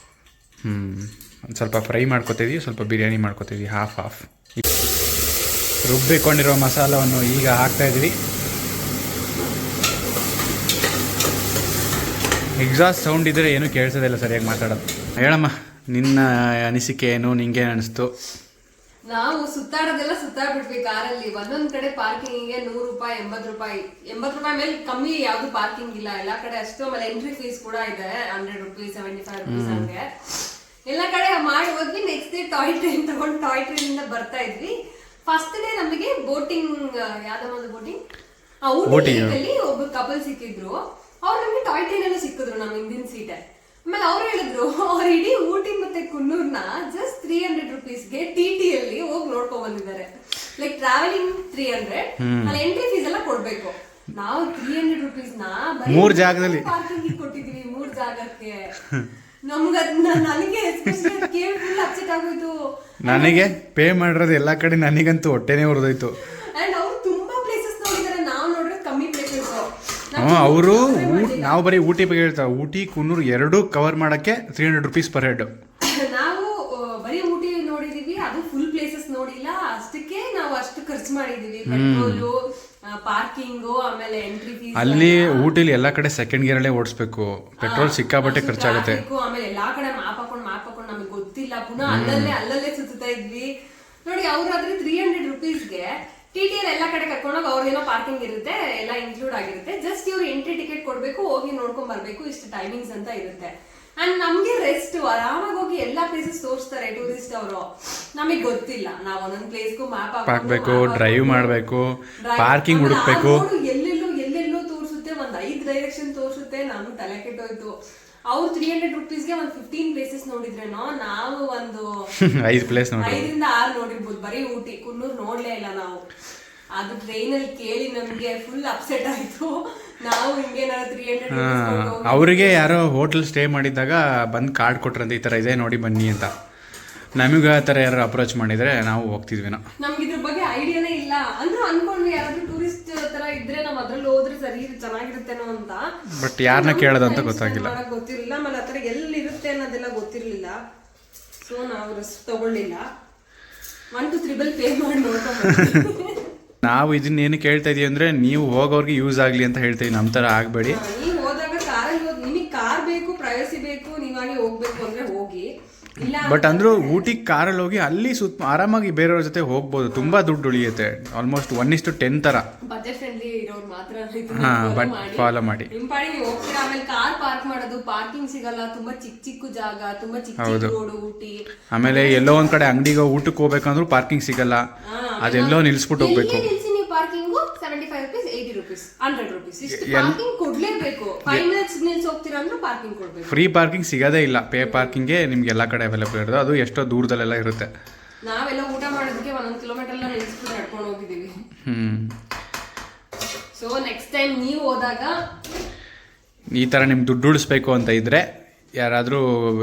ಒಂದು ಸ್ವಲ್ಪ ಫ್ರೈ ಮಾಡ್ಕೊತಿದ್ವಿ, ಸ್ವಲ್ಪ ಬಿರಿಯಾನಿ ಮಾಡ್ಕೊತಿದ್ವಿ, ಹಾಫ್. ರುಬ್ಬಿಕೊಂಡಿರೋ ಮಸಾಲವನ್ನು ಈಗ ಹಾಕ್ತಾಯಿದ್ವಿ. ಎಕ್ಸಾಸ್ಟ್ ಸೌಂಡ್ ಇದ್ದರೆ ಏನೂ ಕೇಳಿಸೋದಿಲ್ಲ ಸರಿಯಾಗಿ ಮಾತಾಡೋದು. ಹೇಳಮ್ಮ, ನಿನ್ನ ಅನಿಸಿಕೆ ಏನು, ನಿಂಗೇನು ಅನಿಸ್ತು? ನಾವು ಸುತ್ತಾಡೋದೆಲ್ಲ ಸುತ್ತಾಡ್ಬಿಟ್ವಿ ಕಾರಲ್ಲಿ. ಒಂದೊಂದ್ ಕಡೆ ಪಾರ್ಕಿಂಗಿಗೆ 100 ರೂಪಾಯಿ, 80 ರೂಪಾಯಿ. 80 ರೂಪಾಯಿ ಮೇಲೆ ಕಮ್ಮಿ ಯಾವ್ದು ಪಾರ್ಕಿಂಗ್ ಇಲ್ಲ ಎಲ್ಲ ಕಡೆ ಅಷ್ಟು. ಆಮೇಲೆ ಎಂಟ್ರಿ ಫೀಸ್ ಕೂಡ ಇದೆ, 100 ರೂಪೀಸ್, 75 ರೂಪೀಸ್ ಹಂಗೆ ಎಲ್ಲ ಕಡೆ ಮಾಡಿ ಹೋದ್ವಿ. ನೆಕ್ಸ್ಟ್ ಡೇ ಟಾಯ್ ಟ್ರೈನ್ ತಗೊಂಡು ಟಾಯ್ ಟ್ರೈನ್ ಇಂದ ಬರ್ತಾ ಇದ್ವಿ. ಫಸ್ಟ್ ಡೇ ನಮಗೆ ಬೋಟಿಂಗ್, ಯಾವ್ದೋ ಒಂದು ಬೋಟಿಂಗ್ ಊಟಿಯಲ್ಲಿ ಒಬ್ಬ ಕಪಲ್ ಸಿಕ್ಕಿದ್ರು. ಅವ್ರು ನಮ್ಗೆ ಟಾಯ್ ಟ್ರೈನ್ ಎಲ್ಲ ಸಿಕ್ಕಿದ್ರು ನಮ್ಮ ಹಿಂದಿನ ಸೀಟೆ. ಆಮೇಲೆ ಅವ್ರು ಹೇಳಿದ್ರು, ಅವ್ರು ಇಡೀ ಊಟಿ ಮತ್ತೆ ಕುನ್ನೂರ್ನ ಜಸ್ಟ್ 300 ರೂಪೀಸ್ಗೆ TT ಅಲ್ಲಿ ಹೋಗಿ ನೋಡ್ಕೊಂಡ್ ಬಂದಿದ್ದಾರೆ. ಲೈಕ್ ಟ್ರಾವೆಲಿಂಗ್ 300, ಅಲ್ಲಿ ಎಂಟ್ರಿ ಫೀಸ್ ಎಲ್ಲ ಕೊಡ್ಬೇಕು. ನಾವು 300 ರೂಪೀಸ್ನ 3 ಜಾಗದಲ್ಲಿ ಪಾರ್ಕಿಂಗ್ ಕೊಟ್ಟಿದೀವಿ, 3 ಜಾಗಕ್ಕೆ. ನನಗೆ ಫುಲ್ ಅಪ್ಸೆಟ್ ಆಗೋಯ್ತು. ನನಗೆ ಪೇ ಮಾಡಿರೋದು ಎಲ್ಲ ಕಡೆ ನನಗಂತೂ ಹೊಟ್ಟೆನೇ ಹೊರದೋಯ್ತು. ಅಂಡ್ ಅವ್ರು ತುಂಬಾ ಪ್ಲೇಸಸ್ ನೋಡಿದಾರೆ, ನಾವು ನೋಡಿದ್ರೆ ಕಮ್ಮಿ ಪ್ಲೇಸಸ್. ಅವರು ನಾವು ಬರೀ ಊಟಿ ಬಗ್ಗೆ ಹೇಳ್ತಾವೆ. ಊಟಿ ಕುನ್ನೂರು 2 ಕವರ್ ಮಾಡಕ್ಕೆ 300 ರೂಪೀಸ್ ಪರ್ ಹೆಡ್. ನಾವು ಬರೀ ಊಟಿ ನೋಡಿದೀವಿ, ಅದು ಫುಲ್ ಪ್ಲೇಸಸ್ ನೋಡಿಲ್ಲ. ಅಷ್ಟಕ್ಕೆ ನಾವು ಅಷ್ಟು ಖರ್ಚು ಮಾಡಿದೀವಿ. ಪೆಟ್ರೋಲು, ಪಾರ್ಕಿಂಗು, ಆಮೇಲೆ ಎಂಟ್ರಿ ಫೀಸ್. ಅಲ್ಲಿ ಊಟಿಲಿ ಎಲ್ಲಾ ಕಡೆ ಸೆಕೆಂಡ್ ಗೇರ್ ಅಲ್ಲೇ ಓಡಿಸ್ಬೇಕು, ಪೆಟ್ರೋಲ್ ಸಿಕ್ಕಾಪಟ್ಟೆ ಖರ್ಚಾಗುತ್ತೆ. ಆಮೇಲೆ ಎಲ್ಲಾ ಕಡೆ ಮ್ಯಾಪ್ ಹಾಕೊಂಡು ನಮಗೆ ಗೊತ್ತಿಲ್ಲ, ಪುನಃ ಅಲ್ಲಲ್ಲೇ ಸುತ್ತ ಹೋಗ್ತಾ ಇದ್ವಿ ನೋಡಿ. ಅವ್ರಾದ್ರೆ 300 ರುಪೀಸ್ಗೆ TTL ಎಲ್ಲ ಕಡೆ ಕರ್ಕೊಂಡೋಗಿ ಅವ್ರದೇನೋ ಪಾರ್ಕಿಂಗ್ ಇರುತ್ತೆ, ಎಲ್ಲ ಇನ್ಕ್ಲೂಡ್ ಆಗಿರುತ್ತೆ. ಜಸ್ಟ್ ಇವ್ರು ಎಂಟ್ರಿ ಟಿಕೆಟ್ ಕೊಡ್ಬೇಕು, ಹೋಗಿ ನೋಡ್ಕೊಂಡ್ ಬರ್ಬೇಕು, ಇಷ್ಟು ಟೈಮಿಂಗ್ಸ್ ಅಂತ ಇರುತ್ತೆ. ಅಂಡ್ ನಮ್ಗೆ ರೆಸ್ಟ್, ಆರಾಮಾಗಿ ಹೋಗಿ ಎಲ್ಲಾ ಪ್ಲೇಸಸ್ ತೋರಿಸ್ತಾರೆ ಟೂರಿಸ್ಟ್ ಅವರು. ನಮಗೆ ಗೊತ್ತಿಲ್ಲ, ನಾವು ಒಂದೊಂದ್ ಪ್ಲೇಸ್ಗೂ ಮ್ಯಾಪ್ ಹಾಕ್ಬೇಕು, ಡ್ರೈವ್ ಮಾಡ್ಬೇಕು, ಪಾರ್ಕಿಂಗ್ ಹುಡುಕ್ಬೇಕು, ಎಲ್ಲೆಲ್ಲೋ ತೋರಿಸುತ್ತೆ, ಒಂದ್ 5 ಡೈರೆಕ್ಷನ್ ತೋರಿಸುತ್ತೆ. ನಮ್ಗೆ ತಲೆ ಕೆಟ್ಟೋಯ್ತು. ಅವ್ರು 300 ರುಪೀಸ್ಗೆ ಒಂದ್ 15 ಪ್ಲೇಸಸ್ ನೋಡಿದ್ರೇನೋ, ನಾವು ಒಂದು 5 ಪ್ಲೇಸ್ 5ರಿಂದ 6 ನೋಡಿರ್ಬೋದು. ಬರೀ ಊಟಿ, ಕುನ್ನೂರ್ ನೋಡ್ಲೇ ಇಲ್ಲ ನಾವು. ಅದು ಟ್ರೈನ್ ಅಲ್ಲಿ ಕೇಳಿ ನಮ್ಗೆ ಫುಲ್ ಅಪ್ಸೆಟ್ ಆಯ್ತು. ನಾವು ಹಿಂಗೆ 300 ಅವರಿಗೆ ಯಾರೋ ಹೋಟೆಲ್ ಸ್ಟೇ ಮಾಡಿದ್ದಾಗ ಬಂದು ಕಾರ್ಡ್ ಕೊಟ್ರಂತೆ, ಈ ಥರ ಇದೆ ನೋಡಿ ಬನ್ನಿ ಅಂತ. ನಮಗೆ ಆ ಥರ ಯಾರು ಅಪ್ರೋಚ್ ಮಾಡಿದರೆ ನಾವು ಹೋಗ್ತಿದ್ವಿನೋ. ನಮ್ಗೆ ಇದ್ರ ಬಗ್ಗೆ ಐಡಿಯಾನೇ ಇಲ್ಲ. ಅಂದ್ರೆ ಅನ್ಕೊಂಡ್ವಿ ಯಾರಾದ್ರೂ ಟೂರಿಸ್ಟ್ ತರ ಇದ್ರೆ ನಾವ್ ಅದ್ರಲ್ಲಿ ಹೋದ್ರೆ ಸರಿ ಚೆನ್ನಾಗಿರುತ್ತೇನೋ ಅಂತ. ಬಟ್ ಯಾರನ್ನ ಕೇಳೋದಂತ ಗೊತ್ತಿರಲಿಲ್ಲ. ಆಮೇಲೆ ಆ ಥರ ಎಲ್ಲಿರುತ್ತೆ ಅನ್ನೋದೆಲ್ಲ ಗೊತ್ತಿರಲಿಲ್ಲ. ಸೊ ನಾವು ರಿಸ್ಕ್ ತಗೊಳ್ಳಿಲ್ಲ. 1 to 3 ಪೇ ಮಾಡಿ ನೋಡ್ಕೊಂಡು ನಾವು ಇದನ್ನೇನು ಕೇಳ್ತಾ ಇದೀವಿ ಅಂದರೆ, ನೀವು ಹೋಗೋರಿಗೆ ಯೂಸ್ ಆಗಲಿ ಅಂತ ಹೇಳ್ತೀವಿ. ನಮ್ಮ ಥರ ಆಗಬೇಡಿ. ನೀವು ಹೋದಾಗ ಕಾರಲ್ಲಿ ಹೋಗಿ, ನಿಮಗೆ ಕಾರ್ ಬೇಕು, ಪ್ರೈವಸಿ ಬೇಕು, ನೀವಾಗೆ ಹೋಗ್ಬೇಕು ಅಂದ್ರೆ ಹೋಗಿ. ಬಟ್ ಅಂದ್ರೂ ಊಟಿಗೆ ಕಾರಲ್ಲಿ ಹೋಗಿ ಅಲ್ಲಿ ಆರಾಮಾಗಿ ಬೇರೆಯವ್ರ ಜೊತೆ ಹೋಗ್ಬೋದು. ತುಂಬಾ ದುಡ್ಡು ಉಳಿಯುತ್ತೆ. ಆಲ್ಮೋಸ್ಟ್ 1:10 ತರ. ಬಜೆಟ್ ಫ್ರೆಂಡ್ಲಿ ಇರೋರು ಮಾತ್ರ ಫಾಲೋ ಮಾಡಿ. ನಿಂಪಾಡಿ ನೀವು ಹೋಗ್ತೀರಾ. ಆಮೇಲೆ ಕಾರ್ ಪಾರ್ಕ್ ಮಾಡೋದು, ಪಾರ್ಕಿಂಗ್ ಸಿಗಲ್ಲ. ತುಂಬಾ ಚಿಕ್ಕ ಜಾಗ, ತುಂಬಾ ಚಿಕ್ಕ ರೋಡ್ ಊಟಿ. ಆಮೇಲೆ ಎಲ್ಲೋ ಒಂದ್ ಕಡೆ ಅಂಗಡಿಗೆ ಊಟಕ್ಕೆ ಹೋಗ್ಬೇಕಂದ್ರೂ ಪಾರ್ಕಿಂಗ್ ಸಿಗಲ್ಲ. ಅದೆಲ್ಲೋ ನಿಲ್ಸ್ಬಿಟ್ಟು ಹೋಗ್ಬೇಕು. Parking 75 rupees, 80 rupees, 100 rupees. ಇಷ್ಟು ಪಾರ್ಕಿಂಗ್ ಕೊಡ್ಲೇಬೇಕು. 5 minutes ನಿಲ್ಸಿ ಹೋಗ್ತೀರಾ ಅಂದ್ರೆ ಪಾರ್ಕಿಂಗ್ ಕೊಡ್ಬೇಕು. ಫ್ರೀ ಪಾರ್ಕಿಂಗ್ ಸಿಗೋದೇ ಇಲ್ಲ. ಪೇ ಪಾರ್ಕಿಂಗ್ಗೆ ನಿಮ್ಗೆ ಎಲ್ಲ ಕಡೆ ಅವೈಲೇಬಲ್ ಇರೋದು. ಅದು ಎಷ್ಟೋ ದೂರದಲ್ಲೆಲ್ಲ ಇರುತ್ತೆ. ನಾವೆಲ್ಲ ಊಟ ಮಾಡೋದಕ್ಕೆ 1 kilometer ನಿಲ್ಸ್ಬಿಟ್ಟು ನಡ್ಕೊಂಡು ಹೋಗಿದ್ದೀವಿ. ಸೊ ನೆಕ್ಸ್ಟ್ ಟೈಮ್ ನೀವು ಹೋದಾಗ ಈ ಥರ ನಿಮ್ಗೆ ದುಡ್ಡು ಉಳಿಸ್ಬೇಕು ಅಂತ ಇದ್ರೆ, ಯಾರಾದರೂ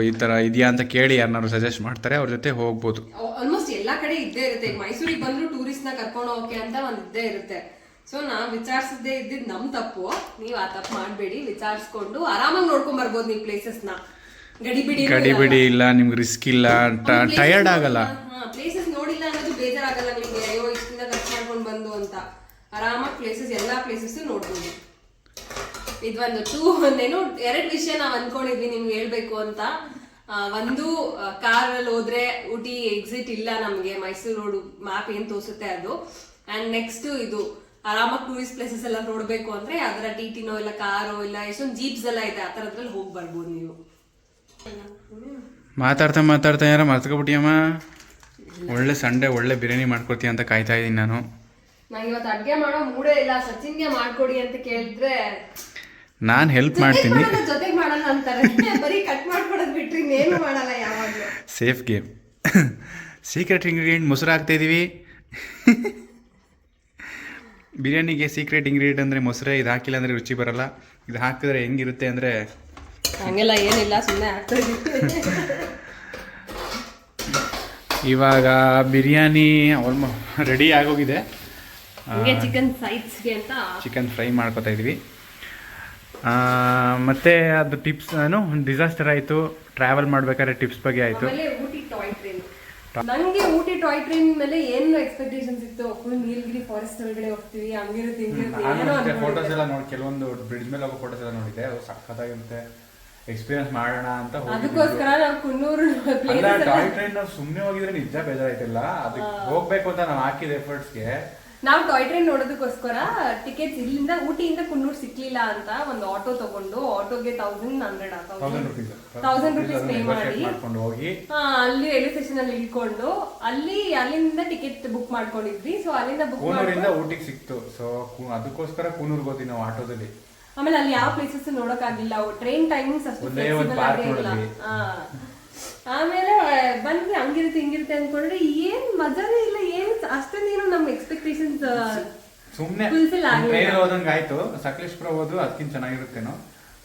ಈ ಥರ ಇದೆಯಾ ಅಂತ ಕೇಳಿ ಯಾರನ್ನಾರು ಸಜೆಸ್ಟ್ ಮಾಡ್ತಾರೆ, ಅವ್ರ ಜೊತೆ ಹೋಗ್ಬೋದು. ಆಲ್ಮೋಸ್ಟ್ ಎಲ್ಲಾ ಕಡೆ ಇದ್ದೇ ಇರುತ್ತೆ. ಮೈಸೂರಿಗೆ ಬಂದ್ರು ಟೂರಿಸ್ಟ್ ನ ಕರ್ಕೊಂಡು ಹೋಗಕ್ಕೆ ಅಂತ ಒಂದ್ ಇದ್ದೇ ಇರುತ್ತೆ. ಸೊ ನಾವ್ ವಿಚಾರಿಸದೇ ಇದ್ದಿದ್ ನಮ್ ತಪ್ಪು. ನೀವ್ ಆ ತಪ್ಪು ಮಾಡ್ಬೇಡಿ. ವಿಚಾರಿಸ್ಕೊಂಡು ಆರಾಮಾಗಿ ನೋಡ್ಕೊಂಡ್ ಬರ್ಬೋದು ನೀವು ಪ್ಲೇಸಸ್ ನ. ಗಡಿಬಿಡಿ ಇಲ್ಲ, ನಿಮ್ಗೆ ರಿಸ್ಕ್ ಇಲ್ಲ, ಟಯರ್ಡ್ ಆಗಲ್ಲ. ಪ್ಲೇಸಸ್ ನೋಡಿಲ್ಲ ಅನ್ನೋದು ಬೇಜಾರಾಗಲ್ಲ ನಿಮ್ಗೆ. ಅಯ್ಯೋ ಇಷ್ಟಿಂದ ಖರ್ಚು ಮಾಡ್ಕೊಂಡು ಬಂದು ಅಂತ. ಆರಾಮಾಗಿ ಪ್ಲೇಸಸ್, ಎಲ್ಲಾ ಪ್ಲೇಸಸ್ ನೋಡ್ಬೋದು. ಇದೊಂದು 2 ವಿಷಯ ನಾವ್ ಅನ್ಕೊಂಡಿದ್ವಿ ನಿಮ್ಗೆ ಹೇಳ್ಬೇಕು ಅಂತ. ಒಂದು, ಕಾರಲ್ಲಿ ಹೋದ್ರೆ ಊಟಿ ಎಕ್ಸಿಟ್ ಇಲ್ಲ ನಮ್ಗೆ. ಮೈಸೂರು ರೋಡ್ ಮ್ಯಾಪ್ ಏನ್ ತೋರಿಸುತ್ತೆ ಅದು. ಅಂಡ್ ನೆಕ್ಸ್ಟ್ ಇದು ಆರಾಮಾಗಿ ಟೂರಿಸ್ಟ್ ಪ್ಲೇಸಸ್ ಎಲ್ಲ ನೋಡ್ಬೇಕು ಅಂದ್ರೆ ಯಾವ್ದಾರ TTನೋ ಇಲ್ಲ ಕಾರೋ ಇಲ್ಲ ಎಷ್ಟೊಂದು ಜೀಪ್ಸ್ ಎಲ್ಲ ಇದೆ, ಆ ತರದ್ರಲ್ಲಿ ಹೋಗಿ ಬರ್ಬೋದು ನೀವು. ಮಾತಾಡ್ತಾ ಯಾರ ಮರ್ತ್ಕೊಬಿಟ್ಟಿಯಮ್ಮ. ಒಳ್ಳೆ ಸಂಡೆ ಒಳ್ಳೆ ಬಿರಿಯಾನಿ ಮಾಡ್ಕೊಡ್ತೀಯ ಅಂತ ಕಾಯ್ತಾ ಇದೀನಿ ನಾನು. ನಂಗೆ ಇವತ್ತು ಅಡ್ಗೆ ಮಾಡೋ ಮೂಡೇ ಇಲ್ಲ. ಸಚಿನ್ಗೆ ಮಾಡ್ಕೊಡಿ ಅಂತ ಕೇಳಿದ್ರೆ ನಾನು ಹೆಲ್ಪ್ ಮಾಡ್ತೀನಿ. ಜೊತೆಗೆ ಮಾಡಲ್ಲ ಅಂತಾರೆ. ಬರೀ ಕಟ್ ಮಾಡ್ಕೊಡೋದು ಬಿಟ್ರಿ ಇನ್ನೇನು ಮಾಡಲ್ಲ ಯಾವಾಗಲೂ. Safe game. ಸೀಕ್ರೆಟ್ ಇಂಗ್ರೀಡಿಯೆಂಟ್ ಮೊಸರು ಹಾಕ್ತಾ ಇದೀವಿ. ಬಿರಿಯಾನಿಗೆ ಸೀಕ್ರೆಟ್ ಇಂಗ್ರೀಡಿಯೆಂಟ್ ಅಂದರೆ ಮೊಸರೇ. ಇದು ಹಾಕಿಲ್ಲ ಅಂದರೆ ರುಚಿ ಬರಲ್ಲ. ಇದು ಹಾಕಿದ್ರೆ ಹೆಂಗಿರುತ್ತೆ ಅಂದರೆ, ಹಂಗೆಲ್ಲ ಏನಿಲ್ಲ, ಸುಮ್ಮನೆ ಹಾಕ್ತಾ ಇದೀವಿ. ಇವಾಗ ಬಿರಿಯಾನಿ ರೆಡಿ ಆಗೋಗಿದೆ. ಚಿಕನ್ ಸೈಡ್ಸ್ಗೆ ಅಂತ ಚಿಕನ್ ಫ್ರೈ ಮಾಡ್ಕೊತಾ ಇದೀವಿ. ಮತ್ತೆ ಅದು ಟಿಪ್ಸ್ ಏನು ಡಿಸಾಸ್ಟರ್ ಆಯಿತು, ಟ್ರಾವೆಲ್ ಮಾಡ್ಬೇಕಾದ್ರೆ ಟಿಪ್ಸ್ ಬಗ್ಗೆ ಆಯಿತು. Ooty toy train. ನಂಗೆ ಊಟಿ ಟಾಯ್ ಟ್ರೈನ್ ಮೇಲೆ ಏನು ಎಕ್ಸ್ಪೆಕ್ಟೇಷನ್ಸ್ ಇತ್ತು. ಫುಲ್ ನೀಲಗಿರಿ ಫಾರೆಸ್ಟ್ ಒಳಗಡೆ ಹೋಗ್ತೀವಿ, ಹಂಗಿರುತ್ತೆ. ಫೋಟೋಸ್ ಎಲ್ಲ ನೋಡಿ, ಕೆಲವೊಂದು ಬ್ರಿಡ್ಜ್ ಮೇಲೆ ಹೋಗೋ ಫೋಟೋಸ್ ಎಲ್ಲ ನೋಡಿದೆ. ಅದು ಸಖತ್ತಾಗಿರುತ್ತೆ. ಎಕ್ಸ್ಪೀರಿಯನ್ಸ್ ಮಾಡೋಣ ಅಂತ ಅದಕ್ಕೋಸ್ಕರ ನಾವು ಕುನ್ನೂರು ಟಾಯ್ ಟ್ರೈನ್ ನಾವು ಸುಮ್ಮನೆ ಹೋಗಿದ್ರೆ ನಿಜ ಬೇಜಾರಾಯ್ತಿಲ್ಲ. ಅದಕ್ಕೆ ಹೋಗ್ಬೇಕು ಅಂತ ನಾವು ಹಾಕಿದ ಎಫರ್ಟ್ಸ್ಗೆ. ನಾವು ಟಾಯ್ ಟ್ರೈನ್ ನೋಡೋದಕ್ಕೋಸ್ಕರ ಟಿಕೆಟ್ಸ್ ಇಲ್ಲಿಂದ ಊಟಿಯಿಂದ ಕುನ್ನೂರು ಸಿಕ್ಲಿಲ್ಲ ಅಂತ ಒಂದು ಆಟೋ ತಗೊಂಡು, ಆಟೋಗೆ 1000 rupees ಪೇ ಮಾಡಿ ಹೋಗಿ ಅಲ್ಲಿ ರೈಲ್ವೆ ಸ್ಟೇಷನ್ ಅಲ್ಲಿ ಇಳ್ಕೊಂಡು ಅಲ್ಲಿಂದ ಟಿಕೆಟ್ ಬುಕ್ ಮಾಡ್ಕೊಂಡಿದ್ವಿ. ಸೊ ಅಲ್ಲಿಂದ ಬುಕ್ ಕೂನೂರಿಂದ ಊಟಿಗೆ ಸಿಕ್ತು. ಸೊ ಅದಕ್ಕೋಸ್ಕರ ಕೂನೂರ್ಗೆ ಹೋದ್ವಿ ನಾವು ಆಟೋದಲ್ಲಿ. ಆಮೇಲೆ ಅಲ್ಲಿ ಯಾವ ಪ್ಲೇಸಸ್ ನೋಡಕ್ಕಾಗಿಲ್ಲ. ಟ್ರೈನ್ ಟೈಮಿಂಗ್ಸ್ ಅಷ್ಟು ಆಮೇಲೆ ಬಂದ್ವಿ. ಹಂಗಿರುತ್ತೆ ಅನ್ಕೊಂಡ್ರೆ ಏನ್ ಮಜಾನೇ ಇಲ್ಲ. ಏನ್ ಅಷ್ಟೊಂದೇನು ನಮ್ ಎಕ್ಸ್ಪೆಕ್ಟೇಷನ್ಸ್ ಸುಮ್ನೆ ಹೋದಂಗ ಆಯ್ತು. ಸಕಲೇಶ್ಪುರ ಹೋದ್ರು ಅದಕ್ಕಿಂತ ಚೆನ್ನಾಗಿರುತ್ತೇನೋ.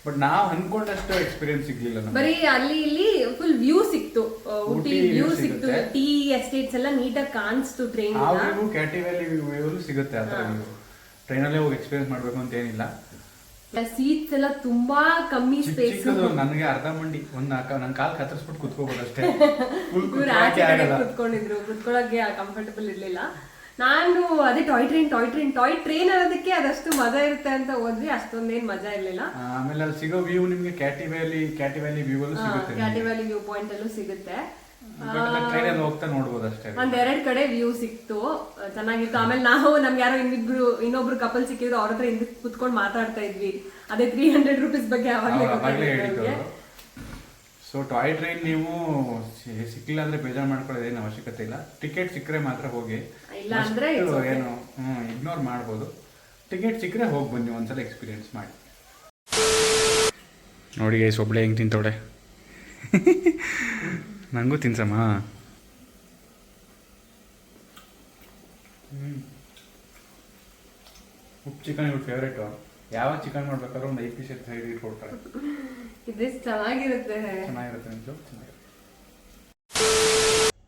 ಬಟ್ ನಾವ್ ಅನ್ಕೊಂಡಷ್ಟು ಎಕ್ಸ್ಪೀರಿಯನ್ಸ್ ಸಿಗ್ಲಿಲ್ಲ. ಬರೀ ಅಲ್ಲಿ ಇಲ್ಲಿ ಫುಲ್ ವ್ಯೂ ಸಿಕ್ತು. ಊಟಿ ವ್ಯೂ ಸಿಕ್ತು. ಟೀ ಎಸ್ಟೇಟ್ಸ್ ಎಲ್ಲ ನೀಟಾಗಿ ಕಾಣಿಸ್ತು. ಟ್ರೈನ್ ಕ್ಯಾಟಿ ವ್ಯಾಲಿ ವ್ಯೂ ಸಿಗುತ್ತೆ. ಆತರ ಟ್ರೈನಲ್ಲೇ ಹೋಗಿ ಎಕ್ಸ್ಪೀರಿಯನ್ಸ್ ಮಾಡ್ಬೇಕು ಅಂತ ಏನಿಲ್ಲ. ಸೀಟ್ಸ್ ಎಲ್ಲ ತುಂಬಾ ಕಮ್ಮಿ ಸ್ಪೇಸ್. ನನಗೆ ಅರ್ಧ ಮಂಡಿ ನನ್ ಕಾಲ್ ಕತ್ತರಿಸ್ಬಿಟ್ಟು ಕುತ್ಕೋಬಹುದು ಅಷ್ಟೇ. ಕುತ್ಕೊಂಡಿದ್ರು, ಕುತ್ಕೊಳ್ಳೋಕೆ ಕಂಫರ್ಟಬಲ್ ಇರ್ಲಿಲ್ಲ. ನಾನು ಅದೇ ಟಾಯ್ ಟ್ರೈನ್ ಅನ್ನೋದಕ್ಕೆ ಅದಷ್ಟು ಮಜಾ ಇರುತ್ತೆ ಅಂತ ಹೋದ್ವಿ. ಅಷ್ಟೊಂದೇನ್ ಮಜಾ ಇರ್ಲಿಲ್ಲ. ಆಮೇಲೆ ಅಲ್ಲಿ ಸಿಗೋ ವ್ಯೂ ನಿಮ್ಗೆ ಕ್ಯಾಟಿ ವ್ಯಾಲಿ ವ್ಯೂ ಅಲ್ಲೂ ಸಿಗುತ್ತೆ. ಕ್ಯಾಟಿ ವ್ಯಾಲಿ ವ್ಯೂ ಪಾಯಿಂಟ್ ಅಲ್ಲೂ ಸಿಗುತ್ತೆ. ಟ್ರೈನಲ್ಲಿ ಹೋಗ್ತಾ ನೋಡ್ಬೋದು ಅಷ್ಟೇ. ಒಂದೆರಡು ಕಡೆ ವ್ಯೂ ಸಿಕ್ತು, ಚೆನ್ನಾಗಿತ್ತು. ಆಮೇಲೆ ನಾವು ನಮ್ಗೆ ಯಾರೋ ಇನ್ನೊಬ್ರು ಕಪಲ್ ಸಿಕ್ಕಿದ್ರು, ಅವ್ರ ಹತ್ರ ಹಿಂದಕ್ಕೆ ಕುತ್ಕೊಂಡು ಮಾತಾಡ್ತಾ ಇದ್ವಿ. ಅದೇ 300 ರೂಪೀಸ್ ಬಗ್ಗೆ ಅವಾಗಲೇ ಹೇಳಿದ್ದು. ಸೊ ಟಾಯ್ ಟ್ರೈನ್ ನೀವು ಸಿಕ್ಕಿಲ್ಲ ಅಂದ್ರೆ ಬೇಜಾರು ಮಾಡ್ಕೊಳ್ಳೋದೇನು ಅವಶ್ಯಕತೆ ಇಲ್ಲ. ಟಿಕೆಟ್ ಸಿಕ್ಕರೆ ಮಾತ್ರ ಹೋಗಿ, ಇಲ್ಲ ಅಂದ್ರೆ ಏನು ಇಗ್ನೋರ್ ಮಾಡ್ಬೋದು. ಟಿಕೆಟ್ ಸಿಕ್ಕರೆ ಹೋಗಿ ಬನ್ನಿ, ಒಂದ್ಸಲ ಎಕ್ಸ್ಪೀರಿಯನ್ಸ್ ಮಾಡಿ ನೋಡಿ. ಗೈಸ್ ಒಬ್ಳೆ ಹೆಂಗೆ ತಿಂತವಳೆ, ನನಗೂ ತಿನ್ಸಮ್ಮ. ಉಪ್ಪು ಚಿಕನ್ ಇವ್ರ ಫೇವ್ರೇಟು. ಯಾವ ಚಿಕನ್ ಮಾಡ್ಬೇಕಾದ್ರೂ ಒಂದು 5 ಪೀಸ್ ಸೈಡ್ ಇಟ್ಕೊಡ್ತಾರೆ. ಚೆನ್ನಾಗಿರುತ್ತೆ ಚೆನ್ನಾಗಿರುತ್ತೆ.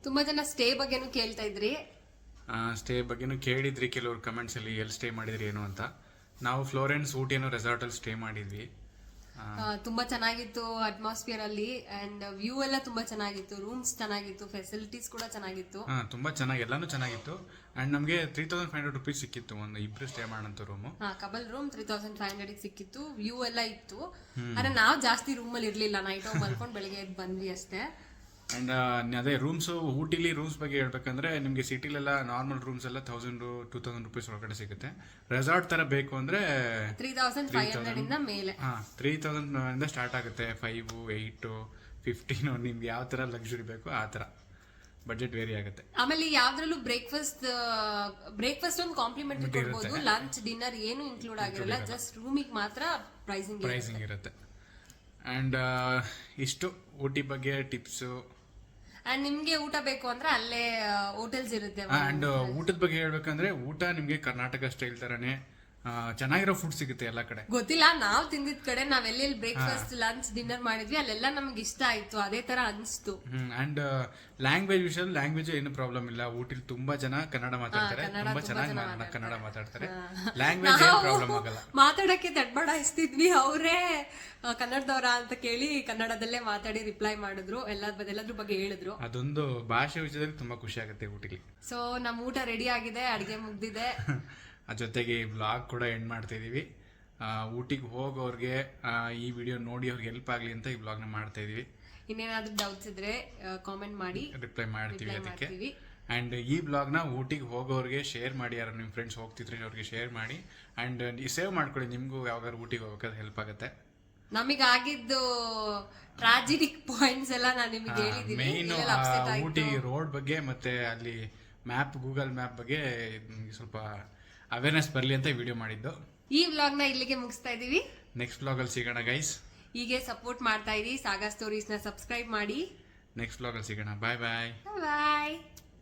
ತುಂಬಾ ಜನ ಸ್ಟೇ ಬಗ್ಗೆನೂ ಕೇಳ್ತಾ ಇದ್ರಿ. ಸ್ಟೇ ಬಗ್ಗೆನೂ ಕೇಳಿದ್ರಿ ಕೆಲವರು ಕಮೆಂಟ್ಸಲ್ಲಿ, ಎಲ್ಲಿ ಸ್ಟೇ ಮಾಡಿದ್ರಿ ಏನು ಅಂತ. ನಾವು ಫ್ಲೋರೆನ್ಸ್ ಊಟಿ ಅನ್ನೋ ರೆಸಾರ್ಟಲ್ಲಿ ಸ್ಟೇ ಮಾಡಿದ್ವಿ. ತುಂಬಾ ಚೆನ್ನಾಗಿತ್ತು ಅಟ್ಮಾಸ್ಫಿಯರ್ ಅಲ್ಲಿ, ಅಂಡ್ ವ್ಯೂ ಎಲ್ಲ ತುಂಬಾ ಚೆನ್ನಾಗಿತ್ತು, ರೂಮ್ಸ್ ಚೆನ್ನಾಗಿತ್ತು, ಫೆಸಿಲಿಟೀಸ್ ಕೂಡ ಚೆನ್ನಾಗಿತ್ತು. ತುಂಬಾ ಚೆನ್ನಾಗಿ ಎಲ್ಲಾನು ಚೆನ್ನಾಗಿತ್ತು. ಅಂಡ್ ನಮಗೆ 3500 ರೂಪೀಸ್ ಸಿಕ್ಕಿತ್ತು ಒಂದು ಇಬ್ರು ಸ್ಟೇ ಮಾಡೋಂಥ ರೂಮು. ಕಬಲ್ ರೂಮ್ 3500 ಸಿಕ್ಕಿತ್ತು. ವ್ಯೂ ಎಲ್ಲ ಇತ್ತು. ಆದ್ರೆ ನಾವು ಜಾಸ್ತಿ ರೂಮ್ ಅಲ್ಲಿ ಇರ್ಲಿಲ್ಲ, ನೈಟ್ ಮಲ್ಕೊಂಡು ಬೆಳಿಗ್ಗೆ ಎದ್ದು ಬಂದ್ವಿ ಅಷ್ಟೇ. ಅಂಡ್ ಅದೇ ರೂಮ್ಸು ಊಟಿಲಿ ರೂಮ್ಸ್ ಬಗ್ಗೆ ಹೇಳ್ಬೇಕಂದ್ರೆ ನಿಮಗೆ ಸಿಟಿಲೆಲ್ಲ ನಾರ್ಮಲ್ ರೂಮ್ಸ್ ಎಲ್ಲ 1000-2000 ರೂಪೀಸ್ ಒಳಗಡೆ ಸಿಗುತ್ತೆ. ರೆಸಾರ್ಟ್ ತರ ಬೇಕು ಅಂದ್ರೆ 3500 ಇಂದ ಮೇಲೆ. 3000 ಇಂದ ಸ್ಟಾರ್ಟ್ ಆಗುತ್ತೆ. 5, 8, 15 ನಿಮ್ಗೆ ಯಾವ ತರ ಲಕ್ಸುರಿ ಬೇಕು ಆ ತರ ಬಜೆಟ್ ವೇರಿ ಆಗುತ್ತೆ. ಆಮೇಲೆ ಯಾವ್ದ್ರಲ್ಲೂ ಬ್ರೇಕ್ಫಾಸ್ಟ್ ಒಂದು ಕಾಂಪ್ಲಿಮೆಂಟರಿ ಕೊಡ್ಬೋದು. ಲಂಚ್ ಡಿನ್ನರ್ ಏನು ಇನ್ಕ್ಲೂಡ್ ಆಗಿರಲ್ಲ, ಜಸ್ಟ್ ರೂಮಿಗೆ ಮಾತ್ರ ಪ್ರೈಸಿಂಗ್ ಇರುತ್ತೆ. ಅಂಡ್ ಇಷ್ಟು ಊಟಿ ಬಗ್ಗೆ ಟಿಪ್ಸು. ಅಂಡ್ ನಿಮ್ಗೆ ಊಟ ಬೇಕು ಅಂದ್ರೆ ಅಲ್ಲೇ ಹೋಟೆಲ್ಸ್ ಇರುತ್ತೆ. ಅಂಡ್ ಊಟದ ಬಗ್ಗೆ ಹೇಳ್ಬೇಕಂದ್ರೆ ಊಟ ನಿಮ್ಗೆ ಕರ್ನಾಟಕ ಸ್ಟೈಲ್ ತರನೇ ಚೆನ್ನಾಗಿರೋ ಫುಡ್ ಸಿಗುತ್ತೆ ಎಲ್ಲ ಕಡೆ. ಗೊತ್ತಿಲ್ಲ, ನಾವ್ ತಿಂದಿದ್ ಕಡೆ ನಾವೆಲ್ಲಿ ಬ್ರೇಕ್ಫಾಸ್ಟ್ ಲಂಚ್ ಡಿನ್ನರ್ ಮಾಡಿದ್ವಿ, ಅಲ್ಲೆಲ್ಲ ನಮ್ಗೆ ಇಷ್ಟ ಆಯ್ತು, ಅದೇ ತರ ಅನ್ಸ್ತು. ಅಂಡ್ ಲ್ಯಾಂಗ್ವೇಜ್ ಏನು ಪ್ರಾಬ್ಲಮ್ ಇಲ್ಲ. ಊಟಿಲಿ ತುಂಬಾ ಜನ ಕನ್ನಡ ಮಾತಾಡ್ತಾರೆ, ತುಂಬಾ ಚೆನ್ನಾಗಿ ಕನ್ನಡ ಮಾತಾಡ್ತಾರೆ. ಲ್ಯಾಂಗ್ವೇಜ್ ಏನು ಪ್ರಾಬ್ಲಮ್ ಆಗಲ್ಲ. ಮಾತಾಡಕ್ಕೆ ತಡ್ಬಡಾಯಿಸ್ತಿದ್ವಿ, ಅವರೇ ಕನ್ನಡದವರ ಅಂತ ಕೇಳಿ ಕನ್ನಡದಲ್ಲೇ ಮಾತಾಡಿ ರಿಪ್ಲೈ ಮಾಡಿದ್ರು, ಎಲ್ಲದ್ರ ಬಗ್ಗೆ ಹೇಳಿದ್ರು. ಅದೊಂದು ಭಾಷೆ ವಿಷಯದಲ್ಲಿ ತುಂಬಾ ಖುಷಿ ಆಗುತ್ತೆ ಊಟಿಲಿ. ಸೊ ನಮ್ಮ ಊಟ ರೆಡಿ ಆಗಿದೆ, ಅಡಿಗೆ ಮುಗ್ದಿದೆ. ಜೊತೆಗೆ ಈ ವ್ಲಾಗ್ ಕೂಡ ಎಂಡ್ ಮಾಡ್ತಾ ಇದೀವಿ. ಊಟಿಗೆ ಹೋಗೋರ್ಗೆ ಈ ವಿಡಿಯೋ ನೋಡಿ ಅವ್ರಿಗೆ ಹೆಲ್ಪ್ ಆಗಲಿ ಅಂತ ಈ ವ್ಲಾಗ್ನ ಮಾಡ್ತಾ ಇದೀವಿ. ಇನ್ನೇನಾದ್ರೂ ಡೌಟ್ಸ್ ಇದ್ರೆ ಕಾಮೆಂಟ್ ಮಾಡಿ, ರಿಪ್ಲೈ ಮಾಡ್ತೀವಿ ಅದಕ್ಕೆ. ಆ್ಯಂಡ್ ಈ ವ್ಲಾಗ್ನ ಊಟಿಗೆ ಹೋಗೋರಿಗೆ ಶೇರ್ ಮಾಡಿ, ಯಾರು ನಿಮ್ಮ ಫ್ರೆಂಡ್ಸ್ ಹೋಗ್ತಿದ್ರೆ ಅವ್ರಿಗೆ ಶೇರ್ ಮಾಡಿ. ಆ್ಯಂಡ್ ಸೇವ್ ಮಾಡ್ಕೊಳ್ಳಿ, ನಿಮಗೂ ಯಾವಾಗಾದ್ರು ಊಟಿಗೆ ಹೋಗ್ಬೇಕಾದ್ರೆ ಹೆಲ್ಪ್ ಆಗುತ್ತೆ. ನಮಗಾಗಿದ್ದು ಟ್ರಾಜಿಡಿಕ್ ಪಾಯಿಂಟ್ಸ್ ಎಲ್ಲ ನಾನು ನಿಮಗೆ ಹೇಳಿದ್ದೀನಿ. ಮೇನ್ ಊಟಿ ರೋಡ್ ಬಗ್ಗೆ ಮತ್ತೆ ಅಲ್ಲಿ ಗೂಗಲ್ ಮ್ಯಾಪ್ ಬಗ್ಗೆ ಸ್ವಲ್ಪ ಅವೇರ್ನೆಸ್ ಬರಲಿ ಅಂತ ವಿಡಿಯೋ ಮಾಡಿದ್ದು. ಈ ವ್ಲಾಗ್ನ ಇಲ್ಲಿಗೆ ಮುಗಿಸ್ತಾ ಇದೀವಿ. ನೆಕ್ಸ್ಟ್ ವ್ಲಾಗಲ್ಲಿ ಸಿಗೋಣ ಗೈಸ್. ಹೀಗೆ ಸಪೋರ್ಟ್ ಮಾಡ್ತಾ ಇರಿ. ಸಾಗಾ ಸ್ಟೋರೀಸ್ನ ಸಬ್ಸ್ಕ್ರೈಬ್ ಮಾಡಿ. ನೆಕ್ಸ್ಟ್ ವ್ಲಾಗಲ್ಲಿ ಸಿಗೋಣ. ಬಾಯ್ ಬಾಯ್. ಬಾಯ್.